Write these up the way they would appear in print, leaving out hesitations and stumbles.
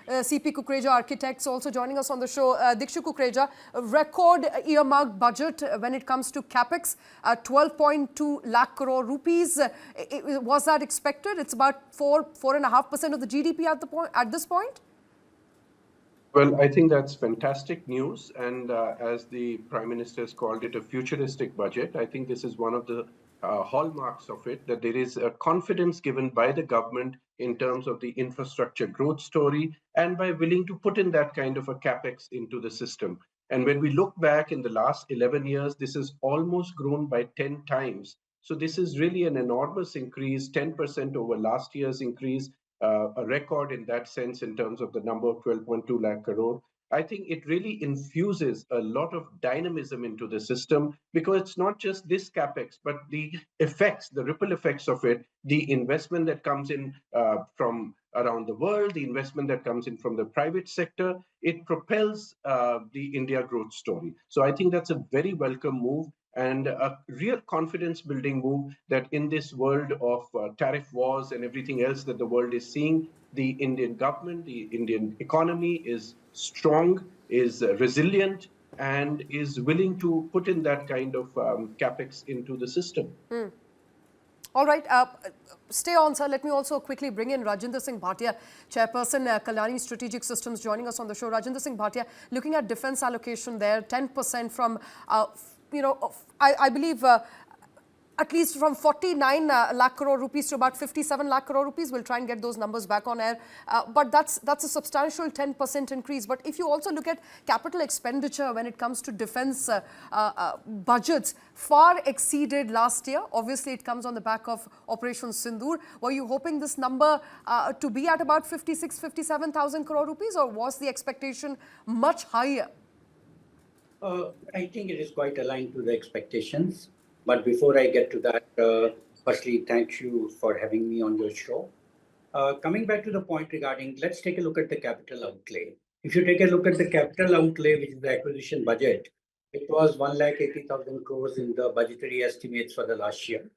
CP Kukreja Architects, also joining us on the show. Dikshu Kukreja, a record earmarked budget when it comes to capex, 12.2 lakh crore rupees. Was that expected? It's about 4.5% of the GDP at this point. Well, I think that's fantastic news. And as the Prime Minister has called it a futuristic budget, I think this is one of the hallmarks of it, that there is a confidence given by the government in terms of the infrastructure growth story and by willing to put in that kind of a capex into the system. And when we look back in the last 11 years, this has almost grown by 10 times. So this is really an enormous increase, 10% over last year's increase. A record in that sense in terms of the number of 12.2 lakh crore. I think it really infuses a lot of dynamism into the system, because it's not just this capex, but the effects, the ripple effects of it, the investment that comes in from around the world, the investment that comes in from the private sector, it propels the India growth story. So I think that's a very welcome move, and a real confidence building move that in this world of tariff wars and everything else that the world is seeing, the Indian government, the Indian economy is strong, is resilient, and is willing to put in that kind of capex into the system. All right, stay on, sir. Let me also quickly bring in Rajinder Singh Bhatia, Chairperson, Kalyani Strategic Systems, joining us on the show. Rajinder Singh Bhatia, looking at defense allocation there, 10% from, I believe, at least from 49 lakh crore rupees to about 57 lakh crore rupees. We'll try and get those numbers back on air. But that's a substantial 10% increase. But if you also look at capital expenditure when it comes to defense budgets, far exceeded last year. Obviously, it comes on the back of Operation Sindoor. Were you hoping this number to be at about 57,000 crore rupees, or was the expectation much higher? I think it is quite aligned to the expectations. But before I get to that, firstly, thank you for having me on your show. Coming back to the point regarding, let's take a look at the capital outlay. If you take a look at the capital outlay, which is the acquisition budget, it was 1,80,000 crores in the budgetary estimates for the last year.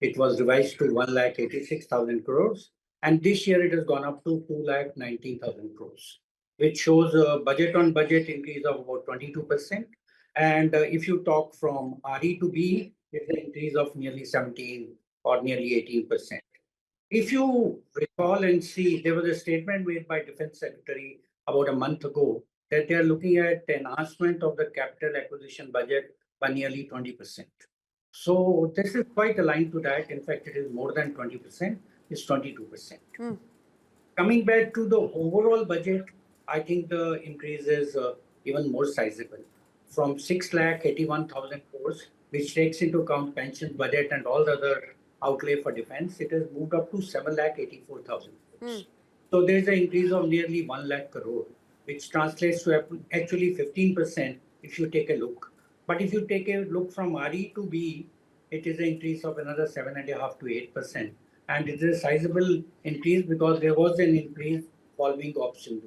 It was revised to 1,86,000 crores. And this year it has gone up to 2,19,000 crores, which shows a budget on budget increase of about 22%. And if you talk from RE to B, it's an increase of nearly 17 or nearly 18%. If you recall and see, there was a statement made by Defense Secretary about a month ago that they are looking at enhancement of the capital acquisition budget by nearly 20%. So this is quite aligned to that. In fact, it is more than 20%, it's 22%. Coming back to the overall budget, I think the increase is even more sizable. From 6,81,000 crores, which takes into account pension budget and all the other outlay for defense, it has moved up to 7,84,000 crores. So there is an increase of nearly 1 lakh crore, which translates to actually 15% if you take a look. But if you take a look from RE to B, it is an increase of another 7.5% to 8%. And it is a sizable increase because there was an increase following Operation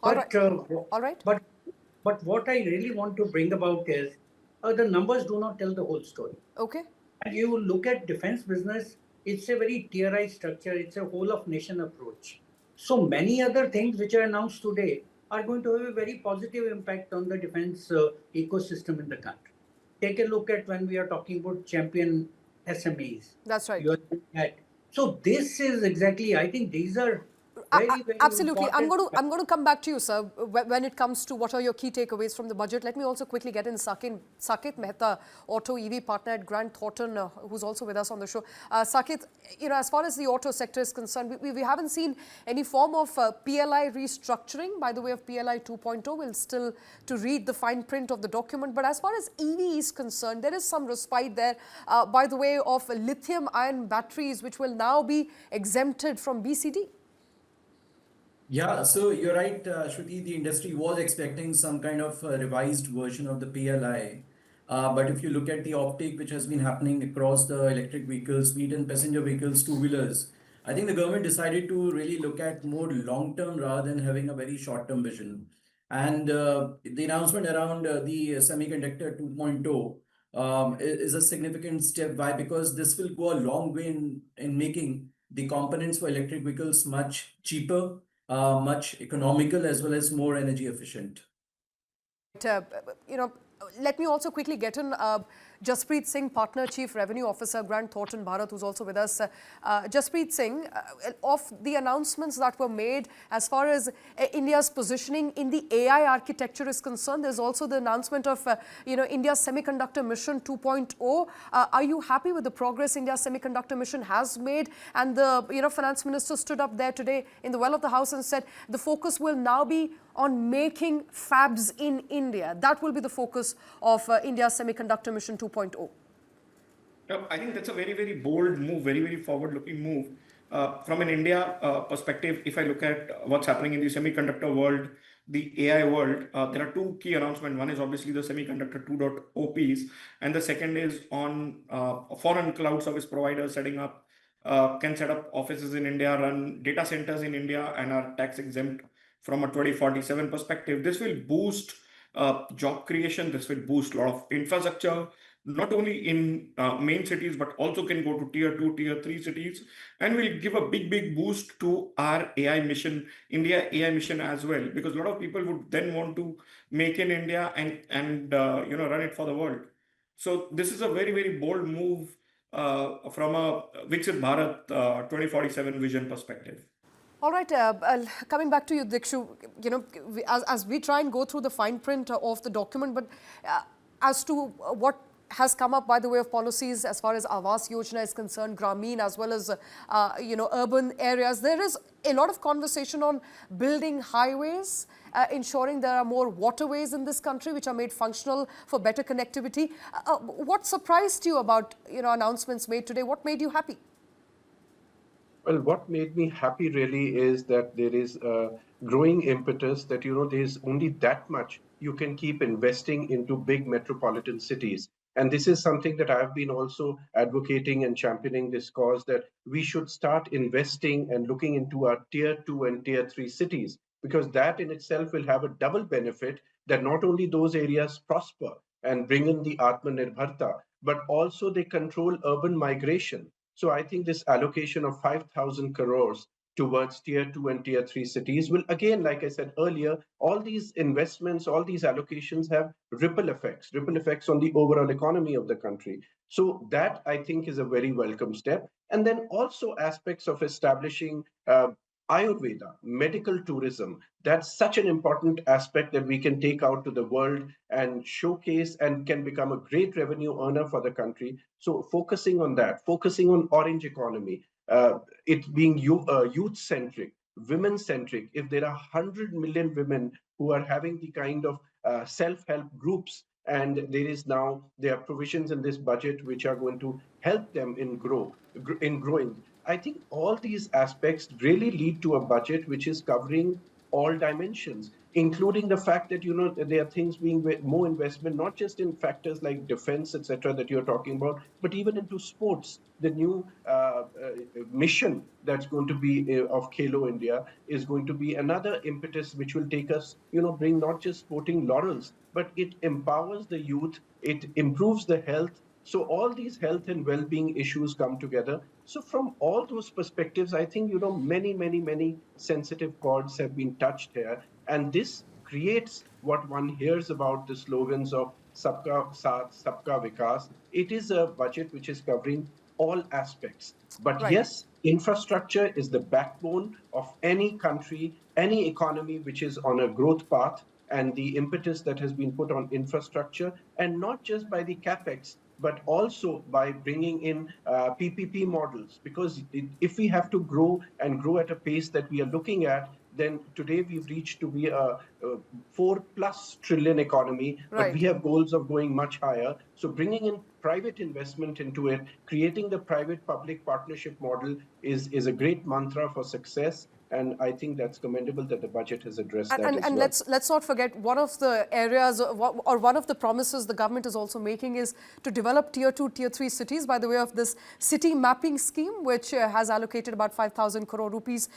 Sindoor. All right. But what I really want to bring about is the numbers do not tell the whole story. Okay. And you look at defense business, it's a very tierized structure. It's a whole of nation approach. So many other things which are announced today are going to have a very positive impact on the defense ecosystem in the country. Take a look at when we are talking about champion SMEs. That's right. So this is exactly, I think these are very absolutely. important. I'm going to come back to you, sir, when it comes to what are your key takeaways from the budget. Let me also quickly get in Saket Mehta, auto EV partner at Grant Thornton, who's also with us on the show. Saket, as far as the auto sector is concerned, we haven't seen any form of PLI restructuring by the way of PLI 2.0. We'll still to read the fine print of the document. But as far as EV is concerned, there is some respite there by the way of lithium-ion batteries, which will now be exempted from BCD. Yeah, so you're right, Shruti, the industry was expecting some kind of revised version of the PLI. But if you look at the uptake which has been happening across the electric vehicles, be it in passenger vehicles, two-wheelers, I think the government decided to really look at more long-term rather than having a very short-term vision. And the announcement around the semiconductor 2.0 is a significant step. Why? Because this will go a long way in making the components for electric vehicles much cheaper much economical as well as more energy efficient. You know, let me also quickly get in Jaspreet Singh, Partner Chief Revenue Officer, Grant Thornton Bharat, who's also with us. Jaspreet Singh, of the announcements that were made as far as India's positioning in the AI architecture is concerned, there's also the announcement of, India's Semiconductor Mission 2.0. Are you happy with the progress India's Semiconductor Mission has made? And the, Finance Minister stood up there today in the well of the House and said the focus will now be on making fabs in India. That will be the focus of India's Semiconductor Mission 2.0. I think that's a very, very bold move, very, very forward-looking move. From an India perspective, if I look at what's happening in the semiconductor world, the AI world, there are two key announcements. One is obviously the Semiconductor 2.0 piece, and the second is on foreign cloud service providers setting up, can set up offices in India, run data centers in India, and are tax exempt from a 2047 perspective. This will boost job creation. This will boost a lot of infrastructure, not only in main cities, but also can go to tier 2, tier 3 cities, and will give a big, big boost to our AI mission, India AI mission as well, because a lot of people would then want to make in India and run it for the world. So this is a very, very bold move from a Viksit Bharat 2047 vision perspective. All right, coming back to you, Dikshu, as we try and go through the fine print of the document, but as to what has come up by the way of policies as far as Awas Yojana is concerned, Grameen as well as, urban areas, there is a lot of conversation on building highways, ensuring there are more waterways in this country which are made functional for better connectivity. What surprised you about, announcements made today? What made you happy? Well, what made me happy really is that there is a growing impetus that, there's only that much you can keep investing into big metropolitan cities. And this is something that I've been also advocating and championing this cause, that we should start investing and looking into our tier 2 and tier 3 cities, because that in itself will have a double benefit, that not only those areas prosper and bring in the Atmanirbharta, but also they control urban migration. So I think this allocation of 5,000 crores towards tier 2 and tier 3 cities will, again, like I said earlier, all these investments, all these allocations have ripple effects on the overall economy of the country. So that, I think, is a very welcome step. And then also aspects of establishing Ayurveda, medical tourism, that's such an important aspect that we can take out to the world and showcase and can become a great revenue earner for the country. So focusing on that, focusing on orange economy, it being youth-centric, women-centric. If there are 100 million women who are having the kind of self-help groups, and there are provisions in this budget which are going to help them in growing. I think all these aspects really lead to a budget which is covering all dimensions, including the fact that, there are things being more investment, not just in factors like defense, etc., that you're talking about, but even into sports. The new mission that's going to be of Khelo India is going to be another impetus which will take us, bring not just sporting laurels, but it empowers the youth, it improves the health. So all these health and well-being issues come together. So from all those perspectives, I think, many sensitive chords have been touched here. And this creates what one hears about the slogans of Sabka Saath, Sabka Vikas. It is a budget which is covering all aspects. But Right. yes, infrastructure is the backbone of any country, any economy which is on a growth path, and the impetus that has been put on infrastructure, and not just by the capex, but also by bringing in PPP models. Because if we have to grow and grow at a pace that we are looking at, then today we've reached to be a 4+ trillion economy, but Right. we have goals of going much higher. So bringing in private investment into it, creating the private-public partnership model is a great mantra for success. And I think that's commendable that the budget has addressed that as And well. let's not forget, one of the areas or one of the promises the government is also making is to develop tier 2, tier 3 cities by the way of this city mapping scheme, which has allocated about 5,000 crore rupees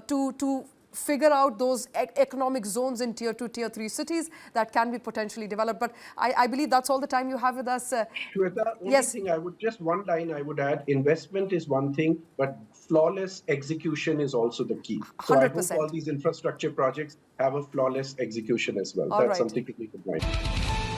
to figure out those economic zones in tier 2, tier 3 cities that can be potentially developed. But I believe that's all the time you have with us. Shweta, only Yes. thing I would, just one line I would add, investment is one thing, but flawless execution is also the key. So I hope 100%. all these infrastructure projects have a flawless execution as well. All That's right. something to keep in mind.